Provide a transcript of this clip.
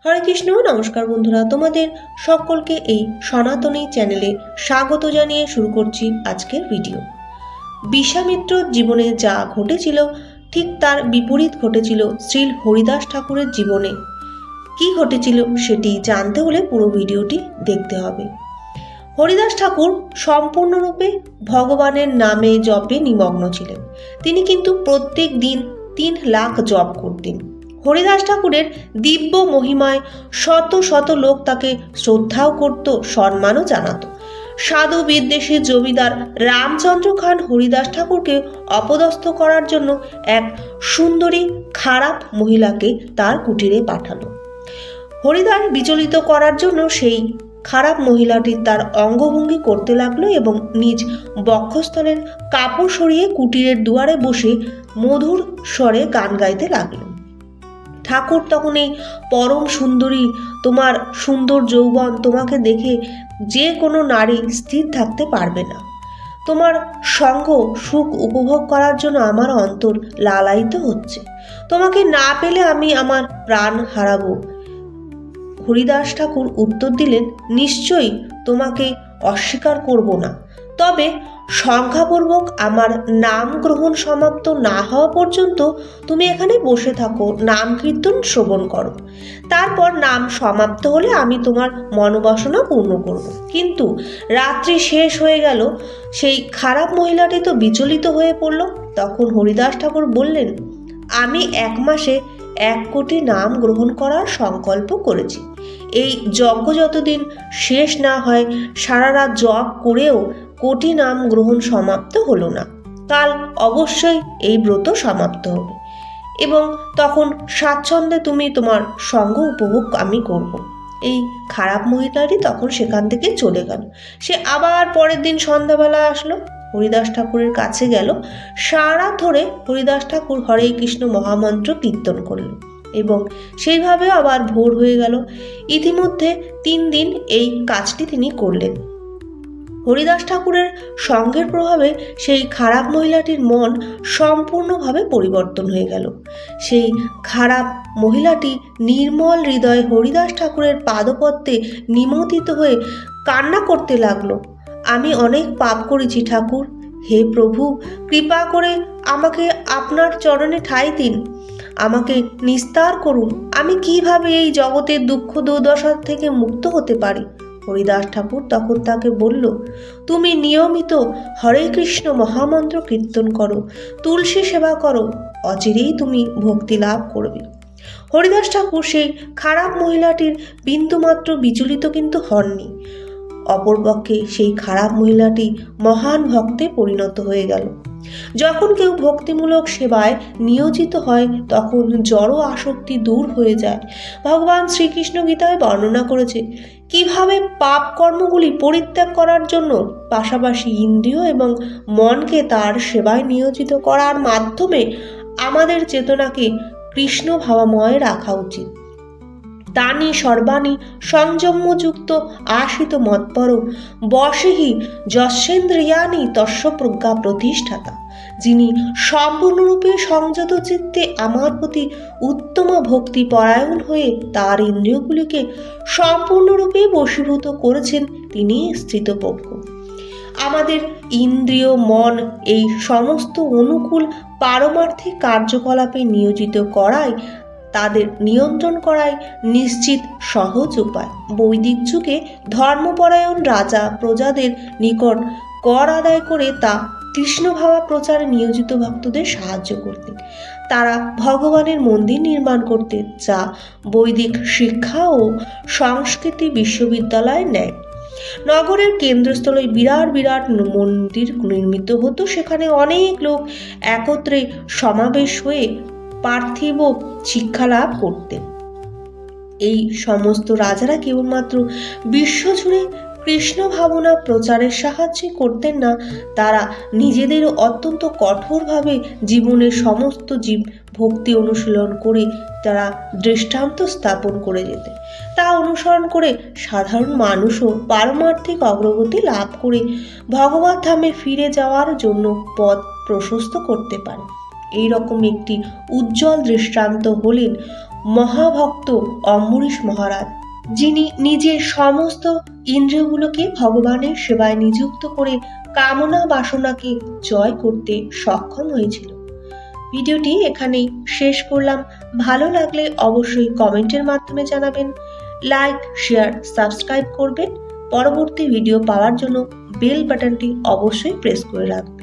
হরে কৃষ্ণ। নমস্কার বন্ধুরা, তোমাদের সকলকে এই সনাতনী চ্যানেলে স্বাগত জানিয়ে শুরু করছি আজকের ভিডিও। বিশ্বামিত্রর জীবনে যা ঘটেছিল ঠিক তার বিপরীত ঘটেছিল শ্রী হরিদাস ঠাকুরের জীবনে। কি ঘটেছিল সেটি জানতে হলে পুরো ভিডিওটি দেখতে হবে। হরিদাস ঠাকুর সম্পূর্ণরূপে ভগবানের নামে জপে নিমগ্ন ছিলেন। তিনি কিন্তু প্রত্যেক দিন 3 লাখ জপ করতেন। হরিদাস ঠাকুরের দিব্য মহিমায় শত শত লোক তাকে শ্রদ্ধাও করত, সম্মানও জানাত। সাধু বিদ্বেষী জমিদার রামচন্দ্র খান হরিদাস ঠাকুরকে অপদস্থ করার জন্য এক সুন্দরী খারাপ মহিলাকে তার কুটিরে পাঠালো। হরিদাস বিচলিত করার জন্য সেই খারাপ মহিলাটি তার অঙ্গভঙ্গি করতে লাগলো এবং নিজ বক্ষস্থলের কাপড় সরিয়ে কুটিরের দুয়ারে বসে মধুর স্বরে গান গাইতে লাগলো। ঠাকুর তখন এই পরম সুন্দরী, তোমার সুন্দর যৌবন, তোমাকে দেখে যে কোনো নারী স্থির থাকতে পারবে না। তোমার সঙ্গ সুখ উপভোগ করার জন্য আমার অন্তর লালায়িত হচ্ছে। তোমাকে না পেলে আমি আমার প্রাণ হারাবো। হরিদাস ঠাকুর উত্তর দিলেন, নিশ্চয়ই তোমাকে অস্বীকার করব না, তবে সংখ্যাপূর্বক আমার নাম গ্রহণ সমাপ্ত না হওয়া পর্যন্ত তুমি এখানে বসে থাকো, নাম কীর্তন শ্রবণ করো। তারপর নাম সমাপ্ত হলে আমি তোমার মনোবাসনা পূর্ণ করব। কিন্তু রাত্রি শেষ হয়ে গেল, সেই খারাপ মহিলাটি তো বিচলিত হয়ে পড়ল। তখন হরিদাস ঠাকুর বললেন, আমি 1 মাসে 1 কোটি নাম গ্রহণ করার সংকল্প করেছি। এই যজ্ঞ যতদিন শেষ না হয়, সারা রাত জপ করেও কোটি নাম গ্রহণ সমাপ্ত হলো না। কাল অবশ্যই এই ব্রত সমাপ্ত হবে এবং তখন স্বাচ্ছন্দ্যে তুমি তোমার সঙ্গ উপভোগ আমি করব। এই খারাপ মহিলাটি তখন সেখান থেকে চলে গেল। সে আবার পরের দিন সন্ধ্যাবেলা আসলো, হরিদাস ঠাকুরের কাছে গেল। সারা ধরে হরিদাস ঠাকুর হরে কৃষ্ণ মহামন্ত্র কীর্তন করল এবং সেইভাবে আবার ভোর হয়ে গেল। ইতিমধ্যে 3 দিন এই কাজটি তিনি করলেন। হরিদাস ঠাকুরের সঙ্গের প্রভাবে সেই খারাপ মহিলাটির মন সম্পূর্ণভাবে পরিবর্তন হয়ে গেল। সেই খারাপ মহিলাটি নির্মল হৃদয় হরিদাস ঠাকুরের পাদপদ্মে নিমজ্জিত হয়ে কান্না করতে লাগলো, আমি অনেক পাপ করেছি ঠাকুর, হে প্রভু, কৃপা করে আমাকে আপনার চরণে ঠাঁই দিন, আমাকে নিস্তার করুন। আমি কিভাবে এই জগতের দুঃখ দুর্দশা থেকে মুক্ত হতে পারি? হরিদাস ঠাকুর তখন তাকে বলল, তুমি নিয়মিত হরে কৃষ্ণ মহামন্ত্র কীর্তন করো, তুলসী সেবা করো, অচিরেই তুমি ভক্তি লাভ করবে। হরিদাস ঠাকুর সেই খারাপ মহিলাটির বিন্দুমাত্র বিচলিত কিন্তু হননি। অপরপক্ষে সেই খারাপ মহিলাটি মহান ভক্তে পরিণত হয়ে গেল। যখন কেউ ভক্তিমূলক সেবায় নিয়োজিত হয় তখন জড় আসক্তি দূর হয়ে যায়। ভগবান শ্রীকৃষ্ণ গীতায় বর্ণনা করেছে কিভাবে পাপ কর্মগুলি পরিত্যাগ করার জন্য পাশাপাশি ইন্দ্রিয় এবং মনকে তার সেবায় নিয়োজিত করার মাধ্যমে আমাদের চেতনাকে কৃষ্ণ ভাবাময় রাখা উচিত। তানি সর্বাণী সংযমযুক্ত আশিত মৎপর বশেহি যস্যেন্দ্রিয়ানি তস্য প্রজ্ঞা প্রতিষ্ঠাতা। যিনি সম্পূর্ণরূপে সংযত চিত্তে আমার প্রতি উত্তম ভক্তি পরায়ণ হয়ে তার ইন্দ্রিয়গুলিকে সম্পূর্ণরূপে বশীভূত করেছেন, তিনি স্থিতপ্রজ্ঞ। আমাদের ইন্দ্রিয় মন এই সমস্ত অনুকূল পারমার্থিক কার্যকলাপে নিয়োজিত করায়, তাদের নিয়ন্ত্রণ করাই নিশ্চিত সহজ উপায়। বৈদিক যুগে ধর্মপরায়ণ রাজা প্রজাদের নিকট কর আদায় করে তা কৃষ্ণ ভাবা প্রচারে নিয়োজিত ভক্তদের সাহায্য করতেন। তারা ভগবানের মন্দির নির্মাণ করতেন, যা বৈদিক শিক্ষা ও সংস্কৃতি বিশ্ববিদ্যালয় নেয়। নগরের কেন্দ্রস্থলে বিরাট বিরাট মন্দির নির্মিত হতো। সেখানে অনেক লোক একত্রে সমাবেশ হয়ে পার্থিব শিক্ষা লাভ করতেন। এই সমস্ত রাজারা কেবলমাত্র বিশ্বজুড়ে কৃষ্ণ ভাবনা প্রচারের সাহায্যে করতেন না, তারা নিজেদেরও অত্যন্ত কঠোরভাবে জীবনের সমস্ত জীব ভক্তি অনুশীলন করে তারা দৃষ্টান্ত স্থাপন করে যেতেন। তা অনুসরণ করে সাধারণ মানুষও পারমার্থিক অগ্রগতি লাভ করে ভগবত ধামে ফিরে যাওয়ার জন্য পথ প্রশস্ত করতে পারে। এই রকম একটি উজ্জ্বল দৃষ্টান্ত হলেন মহাভক্ত অম্বরীশ মহারাজ, যিনি নিজের সমস্ত ইন্দ্রিয়গুলোকে ভগবানের সেবায় নিযুক্ত করে কামনা বাসনাকে জয় করতে সক্ষম হয়েছিল। ভিডিওটি এখানেই শেষ করলাম। ভালো লাগলে অবশ্যই কমেন্টের মাধ্যমে জানাবেন, লাইক, শেয়ার, সাবস্ক্রাইব করবেন। পরবর্তী ভিডিও পাওয়ার জন্য বেল বাটনটি অবশ্যই প্রেস করে রাখবেন।